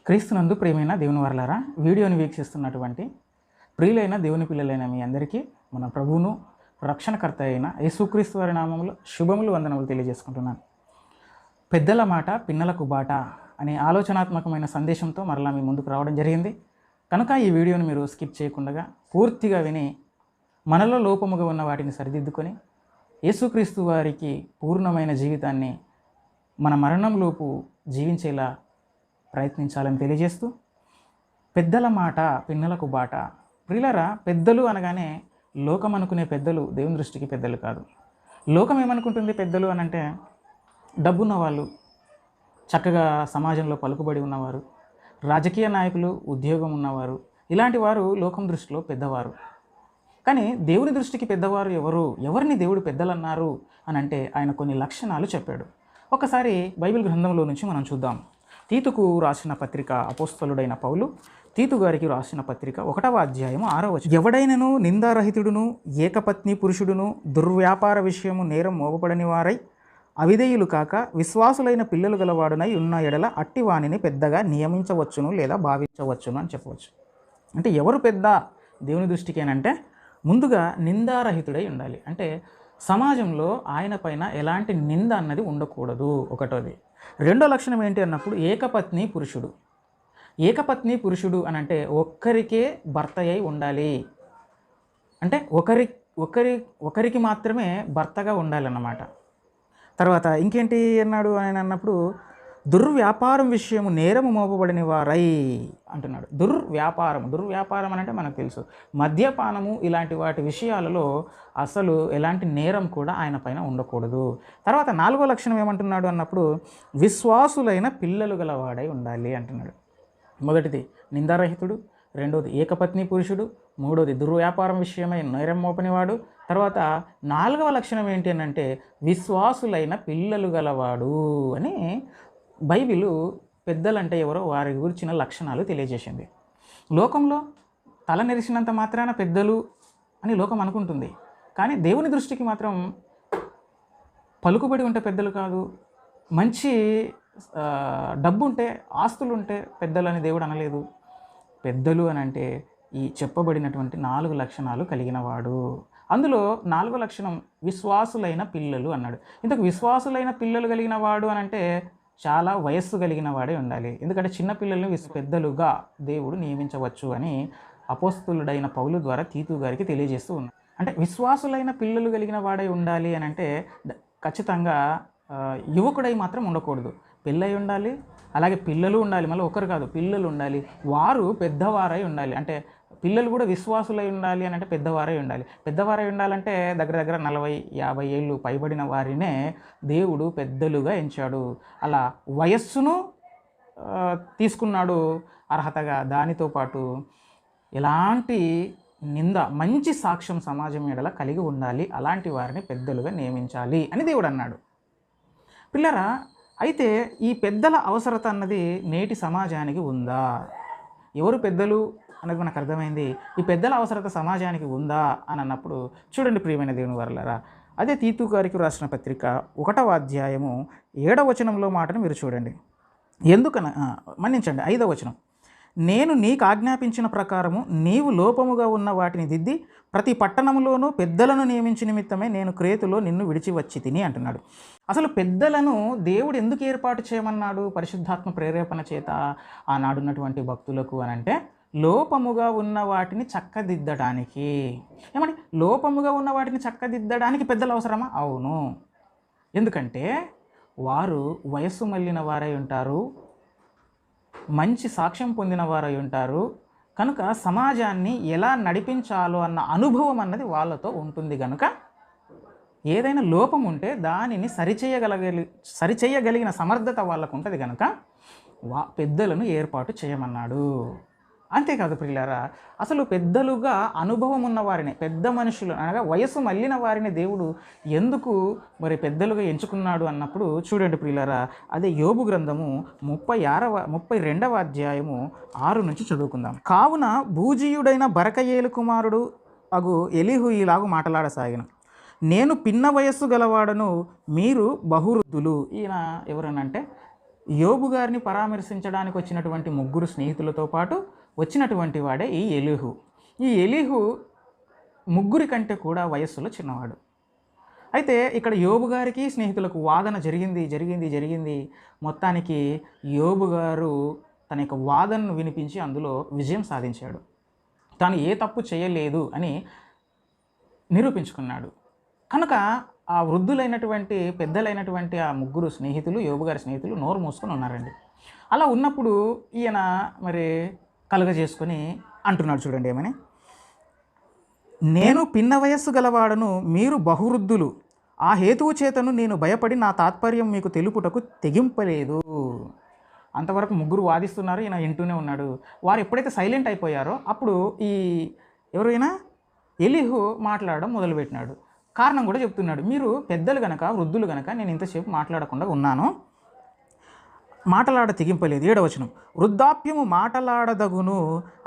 క్రీస్తునందు ప్రియమైన దేవుని వారలారా, వీడియోని వీక్షిస్తున్నటువంటి ప్రియులైన దేవుని పిల్లలైన మీ అందరికీ మన ప్రభువును రక్షణకర్త అయిన యేసుక్రీస్తు వారి నామములో శుభములు వందనములు తెలియజేసుకుంటున్నాను. పెద్దల మాట పిన్నలకు బాట అనే ఆలోచనాత్మకమైన సందేశంతో మరలా మీ ముందుకు రావడం జరిగింది. కనుక ఈ వీడియోని మీరు స్కిప్ చేయకుండా పూర్తిగా విని మనలో లోపముగా ఉన్న వాటిని సరిదిద్దుకొని యేసుక్రీస్తు వారికి పూర్ణమైన జీవితాన్ని మన మరణంలోపు జీవించేలా ప్రయత్నించాలని తెలియజేస్తూ, పెద్దల మాట పిన్నలకు బాట. ప్రియులారా, పెద్దలు అనగానే లోకం అనుకునే పెద్దలు దేవుని దృష్టికి పెద్దలు కాదు. లోకం ఏమనుకుంటుంది పెద్దలు అని అంటే, డబ్బున్న వాళ్ళు, చక్కగా సమాజంలో పలుకుబడి ఉన్నవారు, రాజకీయ నాయకులు, ఉద్యోగం ఉన్నవారు, ఇలాంటి వారు లోకం దృష్టిలో పెద్దవారు. కానీ దేవుని దృష్టికి పెద్దవారు ఎవరిని దేవుడు పెద్దలన్నారు అని అంటే ఆయన కొన్ని లక్షణాలు చెప్పాడు. ఒకసారి బైబిల్ గ్రంథంలో నుంచి మనం చూద్దాం. తీతుకు రాసిన పత్రిక, అపోస్తలుడైన పౌలు తీతు గారికి రాసిన పత్రిక 1వ అధ్యాయం 6వ వచనం. ఎవడైనను నిందారహితుడును ఏకపత్ని పురుషుడును దుర్వ్యాపార విషయము నేరం మోపబడని వారై అవిధేయులు కాక విశ్వాసులైన పిల్లలు గలవాడునై ఉన్న ఎడల అట్టి వానిని పెద్దగా నియమించవచ్చును లేదా భావించవచ్చును అని చెప్పవచ్చు. అంటే ఎవరు పెద్ద దేవుని దృష్టికేనంటే, ముందుగా నిందారహితుడై ఉండాలి. అంటే సమాజంలో ఆయన పైన ఎలాంటి నింద అన్నది ఉండకూడదు, ఒకటోది. రెండో లక్షణం ఏంటి అన్నప్పుడు ఏకపత్ని పురుషుడు. ఏకపత్ని పురుషుడు అని అంటే ఒక్కరికే భర్త అయి ఉండాలి. అంటే ఒకరికి మాత్రమే భర్తగా ఉండాలన్నమాట. తర్వాత ఇంకేంటి అన్నాడు ఆయన అన్నప్పుడు, దుర్వ్యాపారం విషయము నేరము మోపబడిన వారై అంటున్నాడు. దుర్వ్యాపారం అని అంటే మనకు తెలుసు, మద్యపానము ఇలాంటి వాటి విషయాలలో అసలు ఎలాంటి నేరం కూడా ఆయన పైన ఉండకూడదు. తర్వాత 4వ లక్షణం ఏమంటున్నాడు అన్నప్పుడు, విశ్వాసులైన పిల్లలు గలవాడై ఉండాలి అంటున్నాడు. మొదటిది నిందారహితుడు, రెండోది ఏకపత్ని పురుషుడు, మూడోది దుర్వ్యాపారం విషయమై నేరం మోపనివాడు. తర్వాత 4వ లక్షణం ఏంటి అని అంటే విశ్వాసులైన పిల్లలు గలవాడు అని బైబిలు పెద్దలంటే ఎవరో వారి గురించిన లక్షణాలు తెలియజేసింది. లోకంలో తల నెరిసినంత మాత్రాన పెద్దలు అని లోకం అనుకుంటుంది. కానీ దేవుని దృష్టికి మాత్రం పలుకుబడి ఉంటే పెద్దలు కాదు, మంచి డబ్బు ఉంటే, ఆస్తులు ఉంటే పెద్దలు అని దేవుడు అనలేదు. పెద్దలు అని అంటే ఈ చెప్పబడినటువంటి 4 లక్షణాలు కలిగిన వాడు. అందులో 4వ లక్షణం విశ్వాసులైన పిల్లలు అన్నాడు. ఇంతకు విశ్వాసులైన పిల్లలు కలిగిన వాడు అని అంటే చాలా వయస్సు కలిగిన వాడే ఉండాలి. ఎందుకంటే చిన్నపిల్లల్ని పెద్దలుగా దేవుడు నియమించవచ్చు అని అపోస్తలుడైన పౌలు ద్వారా తీతు గారికి తెలియజేస్తూ ఉన్నాడు. అంటే విశ్వాసులైన పిల్లలు కలిగిన వాడై ఉండాలి అని అంటే ఖచ్చితంగా యువకుడై మాత్రం ఉండకూడదు, పెళ్ళై ఉండాలి. అలాగే పిల్లలు ఉండాలి, మళ్ళీ ఒకరు కాదు, పిల్లలు ఉండాలి. వారు పెద్దవారై ఉండాలి. అంటే పిల్లలు కూడా విశ్వాసులై ఉండాలి అని అంటే పెద్దవారై ఉండాలి. పెద్దవారై ఉండాలంటే దగ్గర 40-50 ఏళ్ళు పైబడిన వారినే దేవుడు పెద్దలుగా ఎంచాడు. అలా వయస్సును తీసుకున్నాడు అర్హతగా. దానితో పాటు ఎలాంటి నింద, మంచి సాక్ష్యం సమాజం ఎడల కలిగి ఉండాలి. అలాంటి వారిని పెద్దలుగా నియమించాలి అని దేవుడు అన్నాడు. పిల్లరా, అయితే ఈ పెద్దల అవసరత అన్నది నేటి సమాజానికి ఉందా? ఎవరు పెద్దలు అనేది మనకు అర్థమైంది. ఈ పెద్దల అవసరత సమాజానికి ఉందా అని అన్నప్పుడు చూడండి ప్రియమైన దేవుని వారలారా, అదే తీతు గారికి రాసిన పత్రిక 1వ అధ్యాయము 7వ వచనంలో మాటను మీరు చూడండి. మన్నించండి, 5వ వచనం. నేను నీకు ఆజ్ఞాపించిన ప్రకారము నీవు లోపముగా ఉన్న వాటిని దిద్ది ప్రతి పట్టణంలోనూ పెద్దలను నియమించిన నిమిత్తమే నేను క్రేతులో నిన్ను విడిచి వచ్చి తిని అంటున్నాడు. అసలు పెద్దలను దేవుడు ఎందుకు ఏర్పాటు చేయమన్నాడు? పరిశుద్ధాత్మ ప్రేరేపణ చేత ఆనాడున్నటువంటి భక్తులకు అని అంటే లోపముగా ఉన్న వాటిని చక్కదిద్దడానికి. ఏమండి, లోపముగా ఉన్న వాటిని చక్కదిద్దడానికి పెద్దలు అవసరమా? అవును. ఎందుకంటే వారు వయస్సు మళ్ళిన వారై ఉంటారు, మంచి సాక్ష్యం పొందిన వారై ఉంటారు. కనుక సమాజాన్ని ఎలా నడిపించాలో అన్న అనుభవం అన్నది వాళ్ళతో ఉంటుంది. కనుక ఏదైనా లోపం ఉంటే దానిని సరిచేయగలిగిన సమర్థత వాళ్ళకు ఉంటుంది. కనుక పెద్దలను ఏర్పాటు చేయమన్నాడు. అంతేకాదు ప్రియులారా, అసలు పెద్దలుగా అనుభవం ఉన్న వారిని, పెద్ద మనుషులు అనగా వయస్సు మళ్ళిన వారిని దేవుడు ఎందుకు మరి పెద్దలుగా ఎంచుకున్నాడు అన్నప్పుడు చూడండి ప్రియులారా, అదే యోబు గ్రంథము 32వ అధ్యాయము 6 నుంచి చదువుకుందాం. కావున భూజీయుడైన బరకయేలు కుమారుడు అగు ఎలీహు ఇలాగు మాట్లాడసాగిన, నేను పిన్న వయస్సు గలవాడను, మీరు బహువృద్ధులు. ఈయన ఎవరనంటే యోబు గారిని పరామర్శించడానికి వచ్చినటువంటి ముగ్గురు స్నేహితులతో పాటు వచ్చినటువంటి వాడే ఈ ఎలీహు. ఈ ఎలీహు ముగ్గురి కంటే కూడా వయస్సులో చిన్నవాడు. అయితే ఇక్కడ యోబు గారికి స్నేహితులకు వాదన జరిగింది. మొత్తానికి యోబు గారు తన యొక్క వాదనను వినిపించి అందులో విజయం సాధించాడు. తాను ఏ తప్పు చేయలేదు అని నిరూపించుకున్నాడు. కనుక ఆ వృద్ధులైనటువంటి పెద్దలైనటువంటి ఆ ముగ్గురు స్నేహితులు, యోబు గారి స్నేహితులు నోరు మూసుకొని ఉన్నారండి. అలా ఉన్నప్పుడు ఈయన మరి కలుగజేసుకొని అంటున్నాడు చూడండి ఏమని, నేను పిన్న వయస్సు గలవాడను, మీరు బహువృద్ధులు. ఆ హేతువు చేతను నేను భయపడి నా తాత్పర్యం మీకు తెలుపుటకు తెగింపలేదు. అంతవరకు ముగ్గురు వాదిస్తున్నారు, ఈయన వింటూనే ఉన్నాడు. వారు ఎప్పుడైతే సైలెంట్ అయిపోయారో అప్పుడు ఈ ఎవరైనా ఎలీహు మాట్లాడడం మొదలుపెట్టినాడు. కారణం కూడా చెప్తున్నాడు. మీరు పెద్దలు గనక, వృద్ధులు గనక నేను ఇంతసేపు మాట్లాడకుండా ఉన్నాను, మాటలాడ తెగింపలేదు. 7వ వచనం, వృద్ధాప్యము మాటలాడదగును,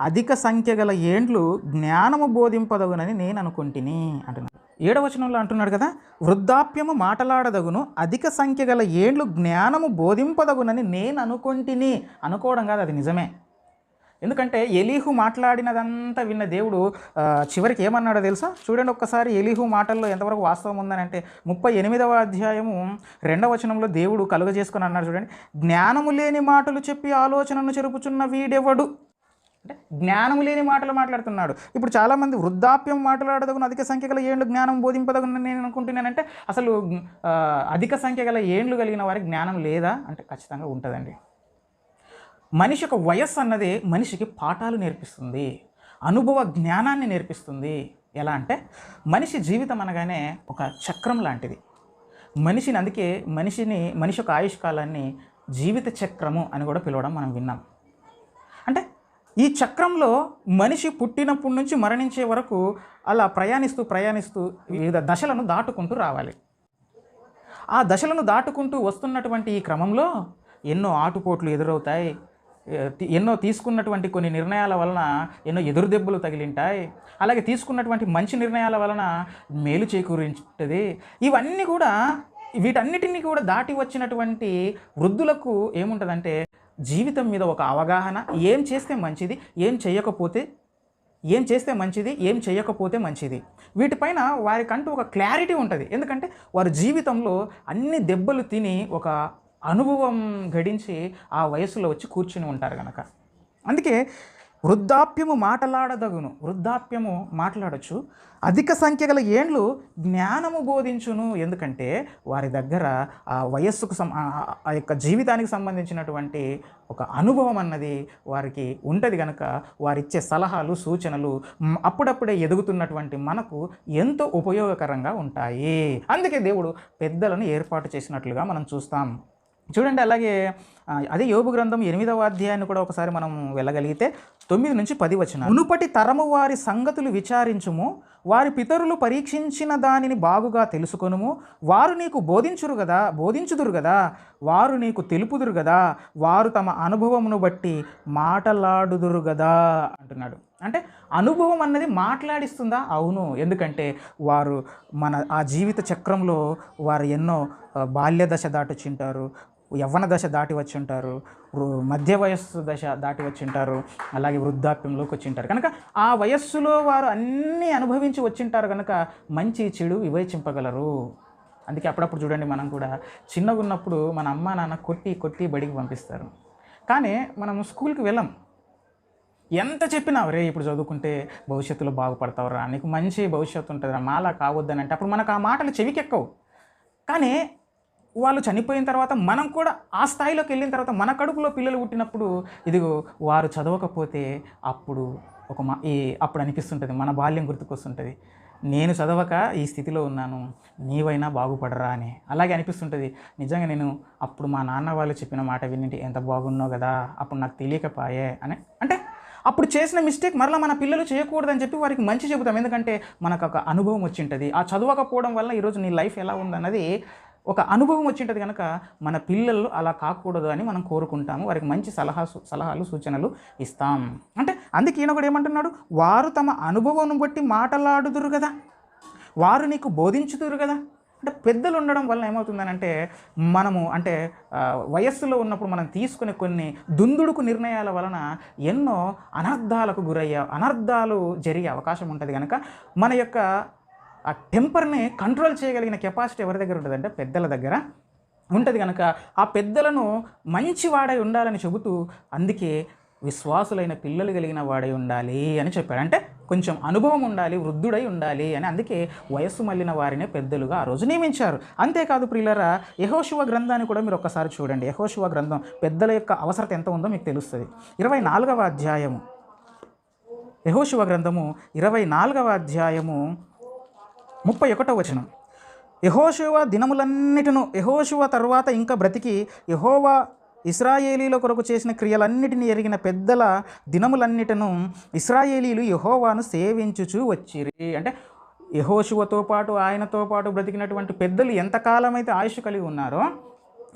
అధిక సంఖ్య గల ఏండ్లు జ్ఞానము బోధింపదగునని నేను అనుకుంటుని అంటున్నాడు. 7వ వచనంలో అంటున్నాడు కదా, వృద్ధాప్యము మాటలాడదగును, అధిక సంఖ్య గల ఏండ్లు జ్ఞానము బోధింపదగునని నేను అనుకుంటుని. అనుకోవడం కాదు, అది నిజమే. ఎందుకంటే ఎలీహు మాట్లాడినదంతా విన్న దేవుడు చివరికి ఏమన్నాడో తెలుసా? చూడండి ఒక్కసారి ఎలీహు మాటల్లో ఎంతవరకు వాస్తవం ఉందని అంటే 38వ అధ్యాయము 2వ వచనంలో దేవుడు కలుగజేసుకొని అన్నాడు చూడండి, జ్ఞానము లేని మాటలు చెప్పి ఆలోచనను చెరుపుచున్న వీడెవడు. అంటే జ్ఞానము లేని మాటలు మాట్లాడుతున్నాడు. ఇప్పుడు చాలామంది వృద్ధాప్యం మాట్లాడదగును, అధిక సంఖ్య గల ఏండ్లు జ్ఞానం బోధింపదగును నేను అనుకుంటున్నానంటే అసలు అధిక సంఖ్య గల ఏండ్లు కలిగిన వారికి జ్ఞానం లేదా అంటే ఖచ్చితంగా ఉంటుందండి. మనిషి యొక్క వయస్సు అన్నది మనిషికి పాఠాలు నేర్పిస్తుంది, అనుభవ జ్ఞానాన్ని నేర్పిస్తుంది. ఎలా అంటే మనిషి జీవితం అనగానే ఒక చక్రం లాంటిది. అందుకే మనిషి యొక్క ఆయుష్కాలాన్ని జీవిత చక్రము అని కూడా పిలవడం మనం విన్నాం. అంటే ఈ చక్రంలో మనిషి పుట్టినప్పటి నుంచి మరణించే వరకు అలా ప్రయాణిస్తూ వివిధ దశలను దాటుకుంటూ రావాలి. ఆ దశలను దాటుకుంటూ వస్తున్నటువంటి ఈ క్రమంలో ఎన్నో ఆటుపోట్లు ఎదురవుతాయి, ఎన్నో తీసుకున్నటువంటి కొన్ని నిర్ణయాల వలన ఎన్నో ఎదురు దెబ్బలు తగిలింటాయి, అలాగే తీసుకున్నటువంటి మంచి నిర్ణయాల వలన మేలు చేకూరించుంటుంది. ఇవన్నీ కూడా వీటన్నిటినీ కూడా దాటి వచ్చినటువంటి వృద్ధులకు ఏముంటుందంటే జీవితం మీద ఒక అవగాహన, ఏం చేస్తే మంచిది, ఏం చేయకపోతే మంచిది, వీటిపైన వారికంటూ ఒక క్లారిటీ ఉంటుంది. ఎందుకంటే వారు జీవితంలో అన్ని దెబ్బలు తిని ఒక అనుభవం గడించి ఆ వయసులో వచ్చి కూర్చుని ఉంటారు కనుక. అందుకే వృద్ధాప్యము మాటలాడదగును, వృద్ధాప్యము మాట్లాడచ్చు, అధిక సంఖ్య గల ఏండ్లు జ్ఞానము బోధించును. ఎందుకంటే వారి దగ్గర ఆ వయస్సుకు ఆ యొక్క జీవితానికి సంబంధించినటువంటి ఒక అనుభవం అన్నది వారికి ఉంటుంది కనుక వారిచ్చే సలహాలు, సూచనలు అప్పుడప్పుడే ఎదుగుతున్నటువంటి మనకు ఎంతో ఉపయోగకరంగా ఉంటాయి. అందుకే దేవుడు పెద్దలను ఏర్పాటు చేసినట్లుగా మనం చూస్తాం. చూడండి, అలాగే అదే యోబు గ్రంథం 8వ అధ్యాయాన్ని కూడా ఒకసారి మనం వెళ్ళగలిగితే 9 నుంచి 10 వచనాలు, మునుపటి తరము వారి సంగతులు విచారించుము, వారి పితరులు పరీక్షించిన దానిని బాగుగా తెలుసుకొనుము, వారు నీకు బోధించుదురు కదా, వారు నీకు తెలుపుదురు కదా, వారు తమ అనుభవమును బట్టి మాటలాడుదురు కదా అంటున్నాడు. అంటే అనుభవం అన్నది మాట్లాడిస్తుందా? అవును. ఎందుకంటే వారు ఆ జీవిత చక్రంలో వారు ఎన్నో బాల్య దశ దాటొచ్చింటారు, యవ్వన దశ దాటి వచ్చి ఉంటారు, మధ్య వయస్సు దశ దాటి వచ్చి ఉంటారు, అలాగే వృద్ధాప్యంలోకి వచ్చింటారు కనుక ఆ వయస్సులో వారు అన్నీ అనుభవించి వచ్చింటారు కనుక మంచి చెడు వివేచింపగలరు. అందుకే అప్పుడప్పుడు చూడండి, మనం కూడా చిన్నగా ఉన్నప్పుడు మన అమ్మ నాన్న కొట్టి బడికి పంపిస్తారు, కానీ మనం స్కూల్కి వెళ్ళం. ఎంత చెప్పినా రే ఇప్పుడు చదువుకుంటే భవిష్యత్తులో బాగుపడతావురా, నీకు మంచి భవిష్యత్తు ఉంటుందిరా, మాలా కావద్దని అంటే అప్పుడు మనకు ఆ మాటలు చెవికెక్కవు. కానీ వాళ్ళు చనిపోయిన తర్వాత మనం కూడా ఆ స్థాయిలోకి వెళ్ళిన తర్వాత మన కడుపులో పిల్లలు పుట్టినప్పుడు ఇదిగో వారు చదవకపోతే అప్పుడు అప్పుడు అనిపిస్తుంటుంది, మన బాల్యం గుర్తుకొస్తుంటుంది, నేను చదవక ఈ స్థితిలో ఉన్నాను, నీవైనా బాగుపడరా అని. అలాగే అనిపిస్తుంటుంది, నిజంగా నేను అప్పుడు మా నాన్న వాళ్ళు చెప్పిన మాట విని ఎంత బాగున్నావు కదా, అప్పుడు నాకు తెలియకపాయే అని. అంటే అప్పుడు చేసిన మిస్టేక్ మరలా మన పిల్లలు చేయకూడదని చెప్పి వారికి మంచి చెబుతాం. ఎందుకంటే మనకు ఒక అనుభవం వచ్చింటుంది. ఆ చదవకపోవడం వల్ల ఈరోజు నీ లైఫ్ ఎలా ఉందన్నది ఒక అనుభవం వచ్చింటుంది కనుక మన పిల్లలు అలా కాకూడదు అని మనం కోరుకుంటాము, వారికి మంచి సలహాలు సూచనలు ఇస్తాం. అంటే అందుకే ఈయన కూడా ఏమంటున్నాడు, వారు తమ అనుభవం బట్టి మాటలాడుదురు కదా, వారు నీకు బోధించుదురు కదా. అంటే పెద్దలు ఉండడం వల్ల ఏమవుతుందనంటే మనము అంటే వయస్సులో ఉన్నప్పుడు మనం తీసుకునే కొన్ని దుందుడుకు నిర్ణయాల వలన ఎన్నో అనర్థాలు జరిగే అవకాశం ఉంటుంది కనుక మన యొక్క ఆ టెంపర్ని కంట్రోల్ చేయగలిగిన కెపాసిటీ ఎవరి దగ్గర ఉంటుందంటే పెద్దల దగ్గర ఉంటుంది కనుక ఆ పెద్దలను మంచివాడై ఉండాలని చెబుతూ అందుకే విశ్వాసులైన పిల్లలు కలిగిన వాడై ఉండాలి అని చెప్పాడు. అంటే కొంచెం అనుభవం ఉండాలి, వృద్ధుడై ఉండాలి అని అందుకే వయస్సు మళ్ళిన వారినే పెద్దలుగా ఆ రోజు నియమించారు. అంతేకాదు ప్రియులారా, యెహోషువ గ్రంథాన్ని కూడా మీరు ఒక్కసారి చూడండి. యెహోషువ గ్రంథం పెద్దల యొక్క అవసరత ఎంత ఉందో మీకు తెలుస్తుంది. 24వ అధ్యాయము, యెహోషువ గ్రంథము 24వ అధ్యాయము 31వ వచనం. యెహోషువ దినములన్నిటిను యెహోషువ తర్వాత ఇంకా బ్రతికి యెహోవా ఇశ్రాయేలీల కొరకు చేసిన క్రియలన్నిటిని ఎరిగిన పెద్దల దినములన్నిటిను ఇశ్రాయేలీలు యెహోవాను సేవించుచూ వచ్చిరి. అంటే యెహోషువతో పాటు ఆయనతో పాటు బ్రతికినటువంటి పెద్దలు ఎంతకాలమైతే ఆయుష్ కలిగి ఉన్నారో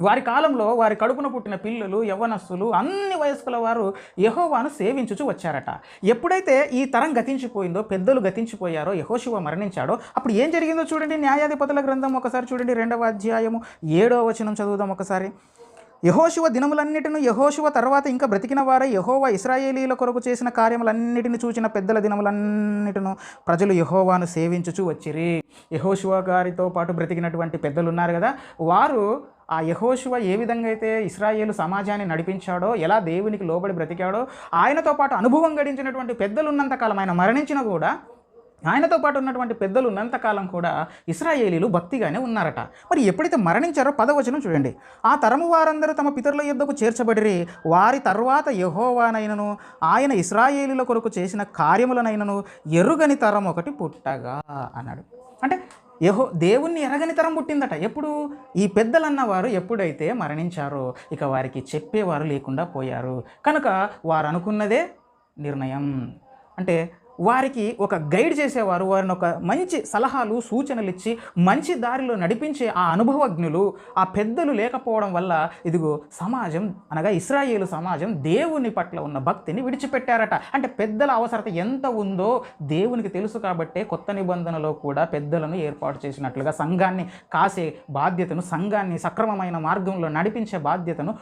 వారి కాలంలో వారి కడుపున పుట్టిన పిల్లలు, యవ్వనస్తులు, అన్ని వయస్కుల వారు యెహోవాను సేవించుచు వచ్చారట. ఎప్పుడైతే ఈ తరం గతించిపోయిందో, పెద్దలు గతించిపోయారో, యెహోషువ మరణించాడో అప్పుడు ఏం జరిగిందో చూడండి. న్యాయాధిపతుల గ్రంథం ఒకసారి చూడండి, 2వ అధ్యాయము 7వ వచనం చదువుదాం ఒకసారి. యెహోషువ దినములన్నిటిను యెహోషువ తర్వాత ఇంకా బ్రతికిన వారై యెహోవా ఇశ్రాయేలీల కొరకు చేసిన కార్యములన్నిటిని చూచిన పెద్దల దినములన్నిటిను ప్రజలు యెహోవాను సేవించుచు వచ్చిరి. యెహోషువ గారితో పాటు బ్రతికినటువంటి పెద్దలు ఉన్నారు కదా, వారు ఆ యెహోషువ ఏ విధంగా అయితే ఇశ్రాయేలు సమాజాన్ని నడిపించాడో, ఎలా దేవునికి లోబడి బ్రతికాడో, ఆయనతో పాటు అనుభవం గడించినటువంటి పెద్దలు ఉన్నంతకాలం, ఆయన మరణించిన కూడా ఆయనతో పాటు ఉన్నటువంటి పెద్దలు ఉన్నంతకాలం కూడా ఇశ్రాయేలీలు భక్తిగానే ఉన్నారట. మరి ఎప్పుడైతే మరణించారో 10వ వచనం చూడండి. ఆ తరము వారందరూ తమ పితరుల యొద్దకు చేర్చబడిరి. వారి తర్వాత యెహోవానైనను ఆయన ఇశ్రాయేలీల కొరకు చేసిన కార్యములనైనను ఎరుగని తరం ఒకటి పుట్టగా అన్నాడు. అంటే దేవుణ్ణి ఎరగని తరం పుట్టిందట. ఎప్పుడు? ఈ పెద్దలన్నవారు ఎప్పుడైతే మరణించారో ఇక వారికి చెప్పేవారు లేకుండా పోయారు. కనుక వారు అనుకున్నదే నిర్ణయం. అంటే వారికి ఒక గైడ్ చేసేవారు, వారిని ఒక మంచి సలహాలు, సూచనలు ఇచ్చి మంచి దారిలో నడిపించే ఆ అనుభవజ్ఞులు, ఆ పెద్దలు లేకపోవడం వల్ల ఇదిగో సమాజం అనగా ఇశ్రాయేలు సమాజం దేవుని పట్ల ఉన్న భక్తిని విడిచిపెట్టారట. అంటే పెద్దల అవసరత ఎంత ఉందో దేవునికి తెలుసు కాబట్టే కొత్త నిబంధనలో కూడా పెద్దలను ఏర్పాటు చేసినట్లుగా సంఘాన్ని కాసే బాధ్యతను, సంఘాన్ని సక్రమమైన మార్గంలో నడిపించే బాధ్యతను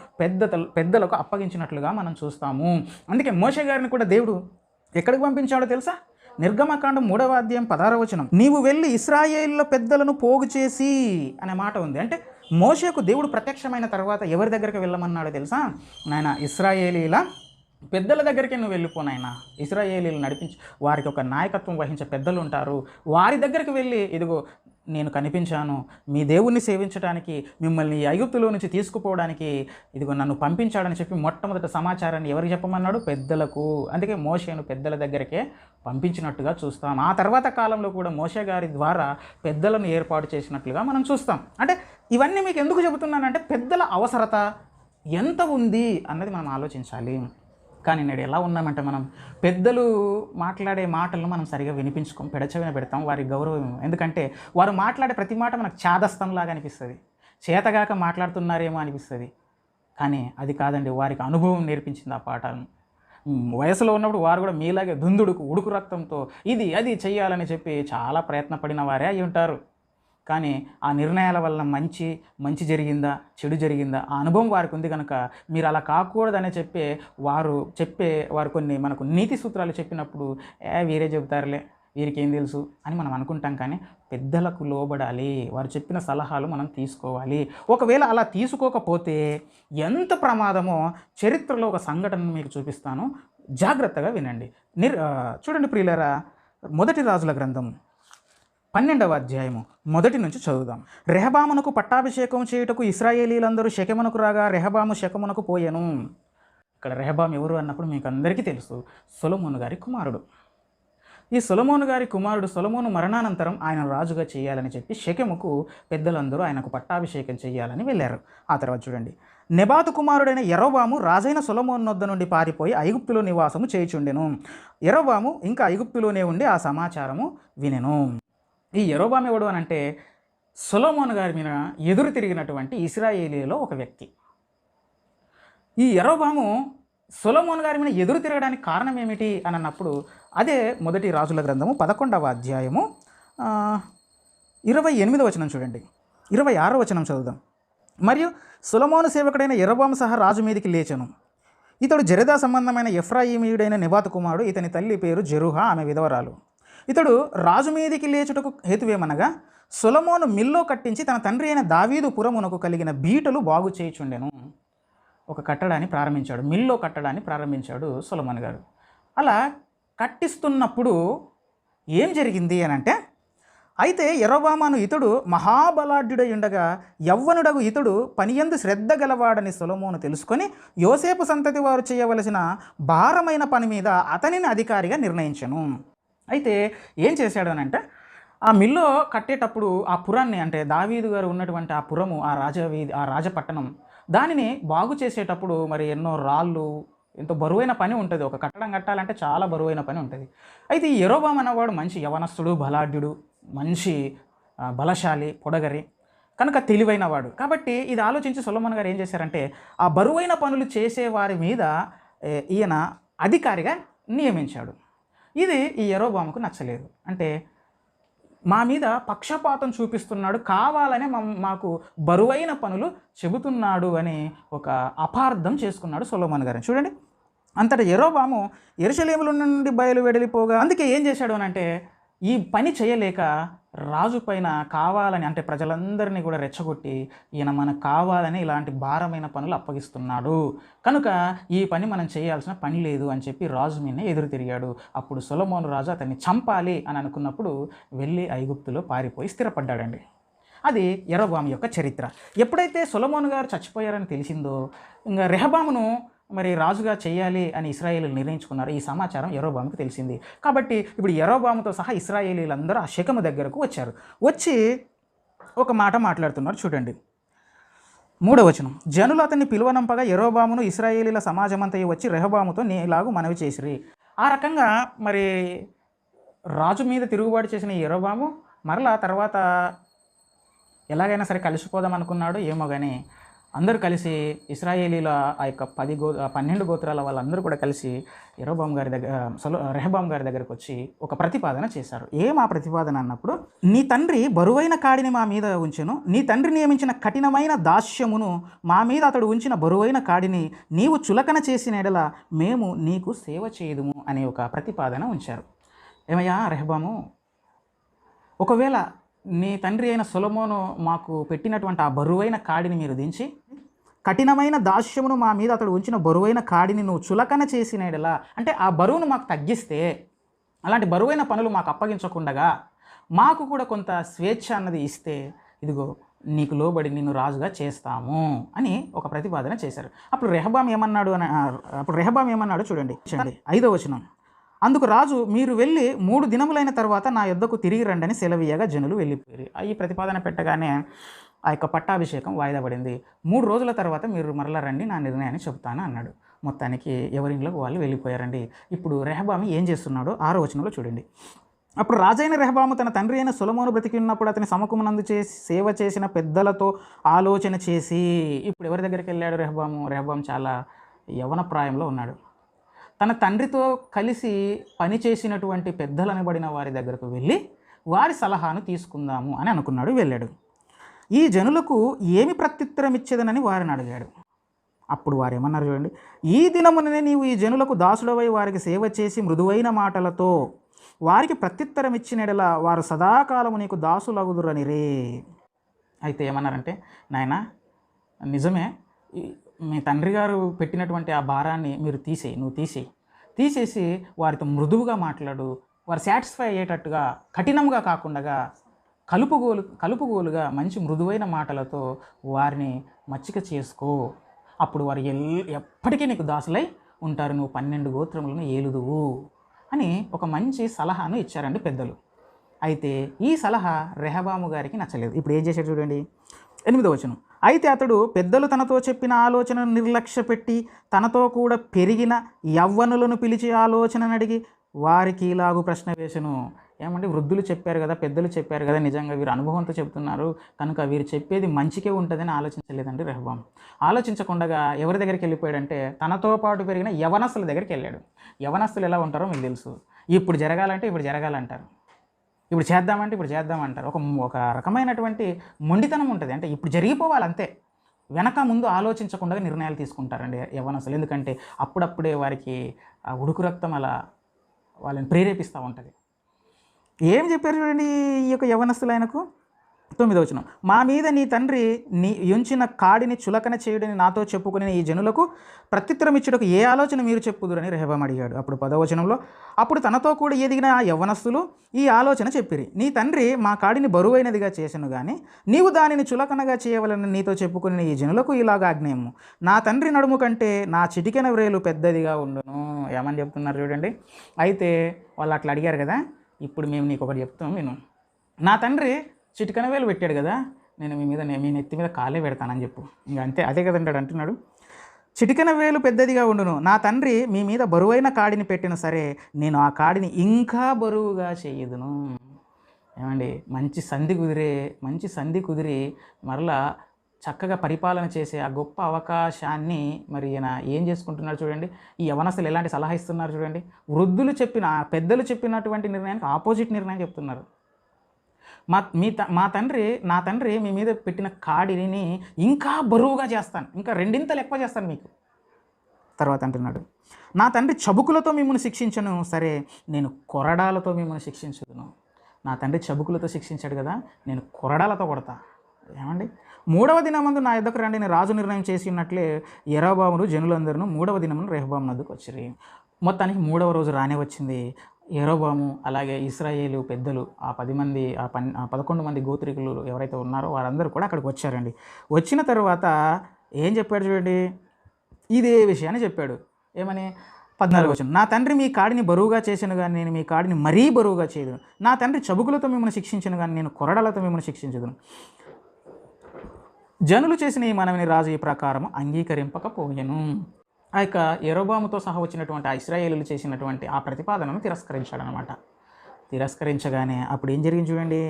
పెద్దలకు అప్పగించినట్లుగా మనం చూస్తాము. అందుకే మోషే గారిని కూడా దేవుడు ఎక్కడికి పంపించాడో తెలుసా? నిర్గమకాండం 3వ అధ్యాయం 16వ వచనం. నీవు వెళ్ళి ఇశ్రాయేలుల పెద్దలను పోగు చేసి అనే మాట ఉంది. అంటే మోషేకు దేవుడు ప్రత్యక్షమైన తర్వాత ఎవరి దగ్గరికి వెళ్ళమన్నాడో తెలుసా? నాయన ఇశ్రాయేలీల పెద్దల దగ్గరికి నువ్వు వెళ్ళిపోనాయన, ఇశ్రాయేలీలు నడిపించి వారికి ఒక నాయకత్వం వహించే పెద్దలు ఉంటారు, వారి దగ్గరికి వెళ్ళి ఇదిగో నేను కనిపించాను, మీ దేవుణ్ణి సేవించడానికి, మిమ్మల్ని ఐగుప్తులో నుంచి తీసుకుపోవడానికి ఇదిగో నన్ను పంపించాడని చెప్పి మొట్టమొదటి సమాచారాన్ని ఎవరికి చెప్పమన్నాడు? పెద్దలకు. అందుకే మోషేను పెద్దల దగ్గరికే పంపించినట్టుగా చూస్తాం. ఆ తర్వాత కాలంలో కూడా మోషే గారి ద్వారా పెద్దలను ఏర్పాటు చేసినట్లుగా మనం చూస్తాం. అంటే ఇవన్నీ మీకు ఎందుకు చెబుతున్నానంటే పెద్దల అవసరత ఎంత ఉంది అన్నది మనం ఆలోచించాలి. కానీ నేడు ఎలా ఉన్నామంటే మనం పెద్దలు మాట్లాడే మాటలను మనం సరిగా వినిపించుకోం, పెడచెవిన పెడతాం, వారి గౌరవం. ఎందుకంటే వారు మాట్లాడే ప్రతి మాట మనకు చాదస్తంలాగా అనిపిస్తుంది, చేతగాక మాట్లాడుతున్నారేమో అనిపిస్తుంది. కానీ అది కాదండి, వారికి అనుభవం నేర్పించింది ఆ పాఠాలను. వయసులో ఉన్నప్పుడు వారు కూడా మీలాగే ఉడుకు రక్తంతో ఇది అది చెయ్యాలని చెప్పి చాలా ప్రయత్నపడిన వారే అయి ఉంటారు. కానీ ఆ నిర్ణయాల వల్ల మంచి జరిగిందా, చెడు జరిగిందా, ఆ అనుభవం వారికి ఉంది కనుక మీరు అలా కాకూడదని వారు కొన్ని మనకు నీతి సూత్రాలు చెప్పినప్పుడు వీరే చెబుతారులే, వీరికి ఏం తెలుసు అని మనం అనుకుంటాం. కానీ పెద్దలకు లోబడాలి, వారు చెప్పిన సలహాలు మనం తీసుకోవాలి. ఒకవేళ అలా తీసుకోకపోతే ఎంత ప్రమాదమో చరిత్రలో ఒక సంఘటనను మీకు చూపిస్తాను, జాగ్రత్తగా వినండి. చూడండి ప్రియులారా, 1 రాజుల గ్రంథం 12వ అధ్యాయము 1 నుంచి చదువుదాం. రెహబామునకు పట్టాభిషేకం చేయుటకు ఇశ్రాయేలీలందరూ షెకెమునకు రాగా రెహబాము షెకెమునకు పోయెను. ఇక్కడ రెహబాం ఎవరు అన్నప్పుడు మీకు అందరికీ తెలుసు, సొలొమోను గారి కుమారుడు. ఈ సొలొమోను గారి కుమారుడు సొలొమోను మరణానంతరం ఆయన రాజుగా చేయాలని చెప్పి షెకెముకు పెద్దలందరూ ఆయనకు పట్టాభిషేకం చేయాలని వెళ్ళారు. ఆ తర్వాత చూడండి, నెబాతు కుమారుడైన యరొబాము రాజైన సొలొమోను వద్ద నుండి పారిపోయి ఐగుప్తులో నివాసము చేయుచుండెను. యరొబాము ఇంకా ఐగుప్తులోనే ఉండి ఆ సమాచారము వినెను. ఈ యరొబాము ఎవడు అని అంటే సొలొమోను గారి మీద ఎదురు తిరిగినటువంటి ఇశ్రాయేలీలో ఒక వ్యక్తి. ఈ యరొబాము సొలొమోను గారి మీద ఎదురు తిరగడానికి కారణం ఏమిటి అని అన్నప్పుడు అదే 1 రాజుల గ్రంథము 11వ అధ్యాయము 28వ వచనం చూడండి. 26వ వచనం చదువుదాం. మరియు సొలొమోను సేవకుడైన యరొబాము సహా రాజు మీదికి లేచెను. ఇతడు జెరెదా సంబంధమైన ఎఫ్రాయిమీయుడైన నెబాతు కుమారుడు. ఇతని తల్లి పేరు జెరుహా, ఆమె విధవరాలు. ఇతడు రాజు మీదికి లేచుటకు హేతువేమనగా సొలొమోను మిల్లో కట్టించి తన తండ్రి అయిన దావీదు పురమునకు కలిగిన బీటలు బాగు చేయుచుండెను. ఒక కట్టడాన్ని ప్రారంభించాడు, మిల్లో కట్టడాన్ని ప్రారంభించాడు సొలొమోను గారు. అలా కట్టిస్తున్నప్పుడు ఏం జరిగింది అని అంటే, అయితే యరొబాము ఇతడు మహాబలాఢ్యుడై ఉండగా యవ్వనుడగు ఇతడు పనియందు శ్రద్ధ గలవాడని సొలొమోను తెలుసుకొని యోసేపు సంతతి వారు చేయవలసిన భారమైన పని మీద అతనిని అధికారిగా నిర్ణయించెను. అయితే ఏం చేశాడు అని అంటే, ఆ మిల్లో కట్టేటప్పుడు ఆ పురాన్ని, అంటే దావీదు గారు ఉన్నటువంటి ఆ పురము, ఆ రాజపట్టణం, దానిని బాగు చేసేటప్పుడు మరి ఎన్నో రాళ్ళు, ఎంతో బరువైన పని ఉంటుంది. ఒక కట్టడం కట్టాలంటే చాలా బరువైన పని ఉంటుంది. అయితే ఈ యరొబాము అనేవాడు మంచి యవనస్తుడు, బలాఢ్యుడు, మంచి బలశాలి, పొడగరి, కనుక తెలివైన వాడు. కాబట్టి ఇది ఆలోచించి సొలొమోను గారు ఏం చేశారంటే, ఆ బరువైన పనులు చేసే వారి మీద ఈయన అధికారిగా నియమించాడు. ఇది ఈ యరొబాముకు నచ్చలేదు. అంటే మా మీద పక్షపాతం చూపిస్తున్నాడు, కావాలనే మాకు బరువైన పనులు చెబుతున్నాడు అని ఒక అపార్థం చేసుకున్నాడు సొలొమోను గారిని. చూడండి, అంతటా యరొబాము యెరూషలేములో నుండి బయలువెడలిపోగా, అందుకే ఏం చేశాడు అని అంటే, ఈ పని చేయలేక రాజు పైన కావాలని, అంటే ప్రజలందరినీ కూడా రెచ్చగొట్టి, ఈయన మనకు కావాలని ఇలాంటి భారమైన పనులు అప్పగిస్తున్నాడు, కనుక ఈ పని మనం చేయాల్సిన పని లేదు అని చెప్పి రాజు మీదనే ఎదురు తిరిగాడు. అప్పుడు సొలొమోను రాజు అతన్ని చంపాలి అని అనుకున్నప్పుడు వెళ్ళి ఐగుప్తులో పారిపోయి స్థిరపడ్డాడండి. అది యరొబాము యొక్క చరిత్ర. ఎప్పుడైతే సొలొమోను గారు చచ్చిపోయారని తెలిసిందో, ఇంకా రెహబామును మరి రాజుగా చేయాలి అని ఇశ్రాయేలీలు నిర్ణయించుకున్నారు. ఈ సమాచారం యరొబాముకు తెలిసింది. కాబట్టి ఇప్పుడు యరొబాముతో సహా ఇశ్రాయేలీలందరూ ఆ షెకెము దగ్గరకు వచ్చారు. వచ్చి ఒక మాట మాట్లాడుతున్నారు. చూడండి, 3వ వచనం. జనులు అతన్ని పిలువనంపగా యరొబామును ఇశ్రాయేలీల సమాజమంతయు వచ్చి రెహబాముతో నీలాగు మనవి చేసిరి. ఆ రకంగా మరి రాజు మీద తిరుగుబాటు చేసిన యరొబాము మరలా తర్వాత ఎలాగైనా సరే కలిసిపోదాం అనుకున్నాడు ఏమో కానీ, అందరూ కలిసి ఇశ్రాయేలీల ఆ యొక్క 12 గోత్రాల వాళ్ళందరూ కూడా కలిసి రెహబాము గారి దగ్గరకు వచ్చి ఒక ప్రతిపాదన చేశారు. ఆ ప్రతిపాదన అన్నప్పుడు, నీ తండ్రి బరువైన కాడిని మా మీద ఉంచెను, నీ తండ్రి నియమించిన కఠినమైన దాస్యమును మా మీద అతడు ఉంచిన బరువైన కాడిని నీవు చులకన చేసిన ఎడల మేము నీకు సేవ చేయదుము అనే ఒక ప్రతిపాదన ఉంచారు. ఏమయ్యా రెహబాము, ఒకవేళ నీ తండ్రి అయిన సొలొమోను మాకు పెట్టినటువంటి ఆ బరువైన కాడిని మీరు దించి, కఠినమైన దాస్యమును మా మీద అతడు ఉంచిన బరువైన కాడిని నువ్వు చులకన చేసిన ఎడల, అంటే ఆ బరువును మాకు తగ్గిస్తే, అలాంటి బరువైన పనులు మాకు అప్పగించకుండగా మాకు కూడా కొంత స్వేచ్ఛ అన్నది ఇస్తే, ఇదిగో నీకు లోబడి నిన్ను రాజుగా చేస్తాము అని ఒక ప్రతిపాదన చేశారు. అప్పుడు రెహబాము ఏమన్నాడు చూడండి, 5వ వచనం. అందుకు రాజు, మీరు వెళ్ళి 3 దినములైన తర్వాత నా యొద్దకు తిరిగి రండని సెలవీయగా జనులు వెళ్ళిపోయారు. ఈ ప్రతిపాదన పెట్టగానే ఆ యొక్క పట్టాభిషేకం వాయిదా పడింది. 3 రోజుల తర్వాత మీరు మరలా రండి, నా నిర్ణయాన్ని చెప్తాను అన్నాడు. మొత్తానికి ఎవరింట్లోకి వాళ్ళు వెళ్ళిపోయారండి. ఇప్పుడు రెహబాము ఏం చేస్తున్నాడో 6వ వచనంలో చూడండి. అప్పుడు రాజైన రెహబాము తన తండ్రి అయిన సొలొమోను బ్రతికి ఉన్నప్పుడు అతని సముఖమునందు సేవ చేసిన పెద్దలతో ఆలోచన చేసి, ఇప్పుడు ఎవరి దగ్గరికి వెళ్ళాడు రెహబాము చాలా యవ్వన ప్రాయంలో ఉన్నాడు. తన తండ్రితో కలిసి పనిచేసినటువంటి పెద్దలనబడిన వారి దగ్గరకు వెళ్ళి వారి సలహాను తీసుకుందాము అని అనుకున్నాడు. వెళ్ళాడు. ఈ జనులకు ఏమి ప్రత్యుత్తరం ఇచ్చేదనని వారిని అడిగాడు. అప్పుడు వారు ఏమన్నారు చూడండి, ఈ దినముననే నీవు ఈ జనులకు దాసుడవై వారికి సేవ చేసి మృదువైన మాటలతో వారికి ప్రత్యుత్తరం ఇచ్చినడలా వారు సదాకాలము నీకు దాసులగుదురని రే. అయితే ఏమన్నారంటే, నాయనా నిజమే, మీ తండ్రి గారు పెట్టినటువంటి ఆ భారాన్ని మీరు తీసేసి వారితో మృదువుగా మాట్లాడు, వారు సాటిస్ఫై అయ్యేటట్టుగా, కఠినంగా కాకుండా కలుపుగోలుగా మంచి మృదువైన మాటలతో వారిని మచ్చిక చేసుకో. అప్పుడు వారు ఎప్పటికీ నీకు దాసులై ఉంటారు, నువ్వు 12 గోత్రములను ఏలుదువు అని ఒక మంచి సలహాను ఇచ్చారండి పెద్దలు. అయితే ఈ సలహా రెహబాము గారికి నచ్చలేదు. ఇప్పుడు ఏం చేశాడు చూడండి, 8వ వచనం. అయితే అతడు పెద్దలు తనతో చెప్పిన ఆలోచనను నిర్లక్ష్యపెట్టి తనతో కూడా పెరిగిన యవ్వనులను పిలిచి ఆలోచనను అడిగి వారికి ఇలాగు ప్రశ్న వేసెను. ఏమంటే, వృద్ధులు చెప్పారు కదా, పెద్దలు చెప్పారు కదా, నిజంగా వీరు అనుభవంతో చెప్తున్నారు కనుక వీరు చెప్పేది మంచికే ఉంటుందని ఆలోచించలేదండి రెహబాము. ఆలోచించకుండా ఎవరి దగ్గరికి వెళ్ళిపోయాడంటే, తనతో పాటు పెరిగిన యవనస్తుల దగ్గరికి వెళ్ళాడు. యవనస్తులు ఎలా ఉంటారో మీకు తెలుసు. ఇప్పుడు జరగాలంటారు. ఇప్పుడు చేద్దామంటే ఇప్పుడు చేద్దామంటారు. ఒక రకమైనటువంటి మొండితనం ఉంటుంది. అంటే ఇప్పుడు జరిగిపోవాలి అంతే. వెనక ముందు ఆలోచించకుండా నిర్ణయాలు తీసుకుంటారండి యవ్వనస్తులు. ఎందుకంటే అప్పుడప్పుడే వారికి ఆ ఉడుకు రక్తం అలా వాళ్ళని ప్రేరేపిస్తూ ఉంటుంది. ఏం చెప్పారు చూడండి ఈ యొక్క యవ్వనస్తులు ఆయనకు. 9వ వచనం, మా మీద నీ తండ్రి నీ ఉంచిన కాడిని చులకన చేయుడని నాతో చెప్పుకుని ఈ జనులకు ప్రత్యుత్తరం ఇచ్చుటకు ఏ ఆలోచన మీరు చెప్పుదురని రెహబాం అడిగాడు. అప్పుడు 10వ వచనంలో, అప్పుడు తనతో కూడా ఎదిగిన ఆ యవ్వనస్తులు ఈ ఆలోచన చెప్పిరి. నీ తండ్రి మా కాడిని బరువైనదిగా చేసెను గాని నీవు దానిని చులకనగా చేయవలని నీతో చెప్పుకుని ఈ జనులకు ఇలాగ ఆజ్ఞేయము, నా తండ్రి నడుము కంటే నా చిటికెన వ్రేలు పెద్దదిగా ఉండును. ఏమని చెప్తున్నారు చూడండి. అయితే వాళ్ళు అట్లా అడిగారు కదా, ఇప్పుడు మేము నీకు ఒకటి చెప్తాం విను. నా తండ్రి చిటికెన వేలు పెట్టాడు కదా, నేను మీ నెత్తి మీద కాలే పెడతానని చెప్పు. ఇంకా అంతే, అదే కదంటాడు అంటున్నాడు. చిటికెన వేలు పెద్దదిగా ఉండును, నా తండ్రి మీ మీద బరువైన కాడిని పెట్టిన సరే నేను ఆ కాడిని ఇంకా బరువుగా చేయదును. ఏమండి, మంచి సంధి కుదిరి మరలా చక్కగా పరిపాలన చేసే ఆ గొప్ప అవకాశాన్ని మరి ఈయన ఏం చేసుకుంటున్నారు చూడండి. ఈ యవనస్తులు ఎలాంటి సలహా ఇస్తున్నారు చూడండి. పెద్దలు చెప్పినటువంటి నిర్ణయానికి ఆపోజిట్ నిర్ణయం చెప్తున్నారు. నా తండ్రి మీ మీద పెట్టిన కాడిని ఇంకా బరువుగా చేస్తాను, ఇంకా రెండింతలు ఎక్కువ చేస్తాను మీకు. తర్వాత అంటున్నాడు, నా తండ్రి చబుకులతో మిమ్మల్ని శిక్షించను సరే నేను కొరడాలతో మిమ్మల్ని శిక్షించదును. నా తండ్రి చబుకులతో శిక్షించాడు కదా, నేను కొరడాలతో కొడతా. ఏమండి, 3వ దినమందు నా యొద్దకు రండి నేను రాజు నిర్ణయం చేసి ఉన్నట్లే యెరోబామును జనులందరూ 3వ దినమున రెహబాము నద్దకు వచ్చిరి. మొత్తానికి 3వ రోజు రానే వచ్చింది. యెరోబాము అలాగే ఇశ్రాయేలు పెద్దలు ఆ 11 మంది గోత్రికులు ఎవరైతే ఉన్నారో వారందరూ కూడా అక్కడికి వచ్చారండి. వచ్చిన తర్వాత ఏం చెప్పాడు చూడండి, ఇదే విషయాన్ని చెప్పాడు. ఏమని? 14వ వచనం, నా తండ్రి మీ కాడిని బరువుగా చేసాను కానీ నేను మీ కాడిని మరీ బరువుగా చేయదును. నా తండ్రి చబుకులతో మిమ్మల్ని శిక్షించను కానీ నేను కొరడాలతో మిమ్మల్ని శిక్షించదును. జనులు చేసిన ఈ మనవిని రాజు ఈ ప్రకారం అంగీకరింపకపోయెను. ఆ యొక్క యెరోబాముతో సహా వచ్చినటువంటి ఆ ఇశ్రాయేలీయులు చేసినటువంటి ఆ ప్రతిపాదనను తిరస్కరించాడనమాట. తిరస్కరించగానే అప్పుడు ఏం జరిగింది చూడండి.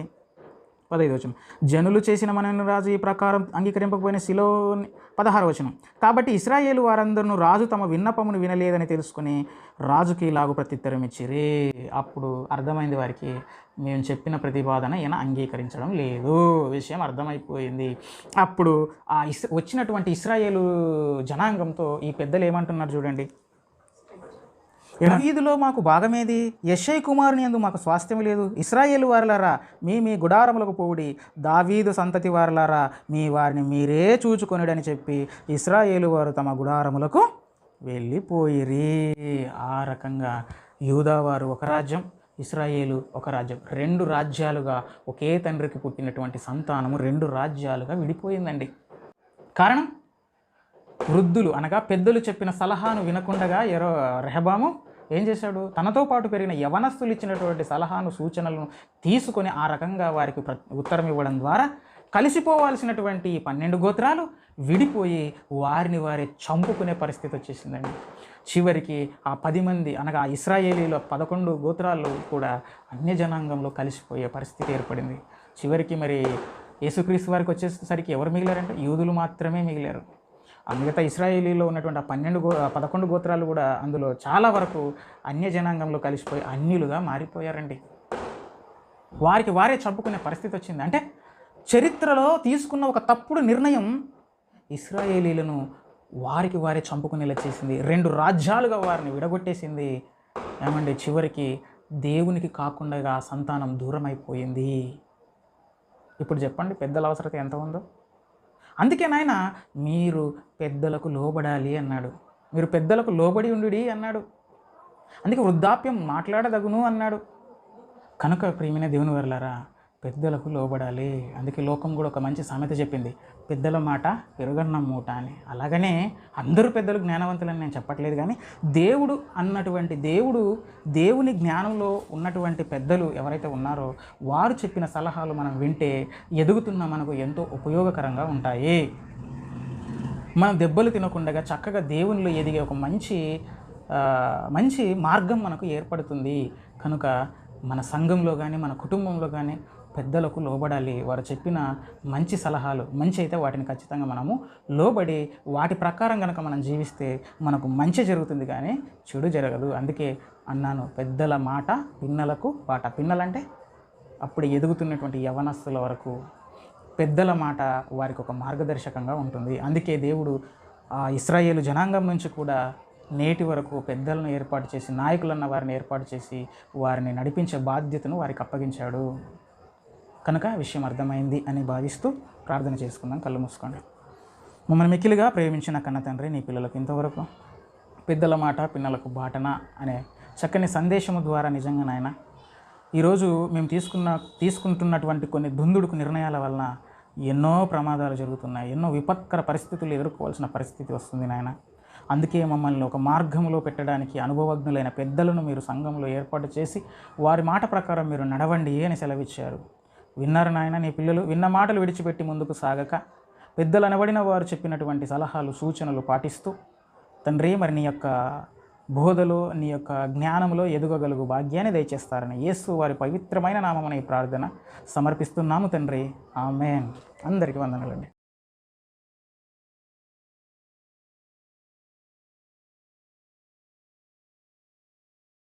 15వ వచనం, జనులు చేసిన మనవిని రాజు ఈ ప్రకారం అంగీకరింపకపోయిన శిలోని. 16వ వచనం, కాబట్టి ఇశ్రాయేలు వారందరూ రాజు తమ విన్నపమును వినలేదని తెలుసుకుని రాజుకి ఇలాగు ప్రత్యుత్తరం ఇచ్చిరి. అప్పుడు అర్థమైంది వారికి, మేము చెప్పిన ప్రతిపాదన ఈయన అంగీకరించడం లేదు, విషయం అర్థమైపోయింది. అప్పుడు వచ్చినటువంటి ఇశ్రాయేలు జనాంగంతో ఈ పెద్దలు ఏమంటున్నారు చూడండి. దావీదులో మాకు భాగమేది? యెషై కుమారుని యందు మాకు స్వాస్థ్యం లేదు. ఇశ్రాయేలు వారలారా మీ గుడారములకు పోవుడి, దావీదు సంతతి వారలారా మీ వారిని మీరే చూచుకొనుడని చెప్పి ఇశ్రాయేలు వారు తమ గుడారములకు వెళ్ళిపోయిరి. ఆ రకంగా యూదావారు ఒక రాజ్యం, ఇశ్రాయేలు ఒక రాజ్యం, 2 రాజ్యాలుగా ఒకే తండ్రికి పుట్టినటువంటి సంతానము 2 రాజ్యాలుగా విడిపోయిందండి. కారణం, వృద్ధులు అనగా పెద్దలు చెప్పిన సలహాను వినకుండగా రెహబాము ఏం చేశాడు? తనతో పాటు పెరిగిన యవనస్తులు ఇచ్చినటువంటి సలహాను సూచనలను తీసుకొని ఆ రకంగా వారికి ఉత్తరం ఇవ్వడం ద్వారా కలిసిపోవాల్సినటువంటి 12 గోత్రాలు విడిపోయి వారిని వారే చంపుకునే పరిస్థితి వచ్చేసిందండి. చివరికి ఆ 10 మంది అనగా ఆ ఇశ్రాయేలీలో 11 గోత్రాలు కూడా అన్య జనాంగంలో కలిసిపోయే పరిస్థితి ఏర్పడింది. చివరికి మరి యేసుక్రీస్తు వారికి వచ్చేసరికి ఎవరు మిగిలారంటే యూదులు మాత్రమే మిగిలారు. ఆ మిగతా ఇశ్రాయేలీలో ఉన్నటువంటి ఆ 11 గోత్రాలు కూడా అందులో చాలా వరకు అన్య జనాంగంలో కలిసిపోయి అన్యులుగా మారిపోయారండి. వారికి వారే చంపుకునే పరిస్థితి వచ్చింది. అంటే చరిత్రలో తీసుకున్న ఒక తప్పుడు నిర్ణయం ఇశ్రాయేలీలను వారికి వారే చంపుకునేలా చేసింది. 2 రాజ్యాలుగా వారిని విడగొట్టేసింది. ఏమండి, చివరికి దేవునికి కాకుండా సంతానం దూరం అయిపోయింది. ఇప్పుడు చెప్పండి, పెద్దల అవసరత ఎంత ఉందో. అందుకే నాయన మీరు పెద్దలకు లోబడాలి అన్నాడు, మీరు పెద్దలకు లోబడి ఉండుడి అన్నాడు. అందుకే వృద్ధాప్యం మాట్లాడదగును అన్నాడు. కనుక ప్రియమైన దేవుని వారలారా, పెద్దలకు లోబడాలి. అందుకే లోకం కూడా ఒక మంచి సామెత చెప్పింది, పెద్దల మాట పెరుగన్నం మూట అని. అలాగనే అందరూ పెద్దలు జ్ఞానవంతులని నేను చెప్పట్లేదు, కానీ దేవుని జ్ఞానంలో ఉన్నటువంటి పెద్దలు ఎవరైతే ఉన్నారో వారు చెప్పిన సలహాలు మనం వింటే ఎదుగుతున్న మనకు ఎంతో ఉపయోగకరంగా ఉంటాయి. మనం దెబ్బలు తినకుండా చక్కగా దేవునిలో ఎదిగే ఒక మంచి మార్గం మనకు ఏర్పడుతుంది. కనుక మన సంఘంలో కానీ మన కుటుంబంలో కానీ పెద్దలకు లోబడాలి. వారు చెప్పిన మంచి సలహాలు మంచి అయితే వాటిని ఖచ్చితంగా మనము లోబడి వాటి ప్రకారం కనుక మనం జీవిస్తే మనకు మంచి జరుగుతుంది, కానీ చెడు జరగదు. అందుకే అన్నాను, పెద్దల మాట పిన్నలకు బాట. పిన్నలంటే అప్పుడు ఎదుగుతున్నటువంటి యవనస్తుల వరకు పెద్దల మాట వారికి ఒక మార్గదర్శకంగా ఉంటుంది. అందుకే దేవుడు ఇశ్రాయేలు జనాంగం నుంచి కూడా నేటి వరకు పెద్దలను ఏర్పాటు చేసి, నాయకులన్న వారిని ఏర్పాటు చేసి వారిని నడిపించే బాధ్యతను వారికి అప్పగించాడు. కనుక విషయం అర్థమైంది అని భావిస్తూ ప్రార్థన చేసుకుందాం. కళ్ళు మూసుకోండి. మమ్మల్ని మిక్కిలిగా ప్రేమించిన కన్న తండ్రి, నీ పిల్లలకు ఇంతవరకు పెద్దల మాట పిల్లలకు బాటన అనే చక్కని సందేశము ద్వారా నిజంగా నాయన ఈరోజు మేము తీసుకుంటున్నటువంటి కొన్ని దుందుడుకు నిర్ణయాల వలన ఎన్నో ప్రమాదాలు జరుగుతున్నాయి, ఎన్నో విపత్కర పరిస్థితులు ఎదుర్కోవాల్సిన పరిస్థితి వస్తుంది నాయన. అందుకే మమ్మల్ని ఒక మార్గంలో పెట్టడానికి అనుభవజ్ఞులైన పెద్దలను మీరు సంఘంలో ఏర్పాటు చేసి వారి మాట ప్రకారం మీరు నడవండి అని సెలవిచ్చారు. విన్నారు నాయన. నీ పిల్లలు విన్న మాటలు విడిచిపెట్టి ముందుకు సాగక పెద్దలు అనబడిన వారు చెప్పినటువంటి సలహాలు సూచనలు పాటిస్తూ తండ్రి మరి నీ యొక్క బోధలో నీ యొక్క జ్ఞానంలో ఎదుగగలుగు భాగ్యాన్ని దయచేస్తారని యేసు వారి పవిత్రమైన నామమున ఈ ప్రార్థన సమర్పిస్తున్నాము తండ్రి. ఆమేన్. అందరికీ వందనాలండి.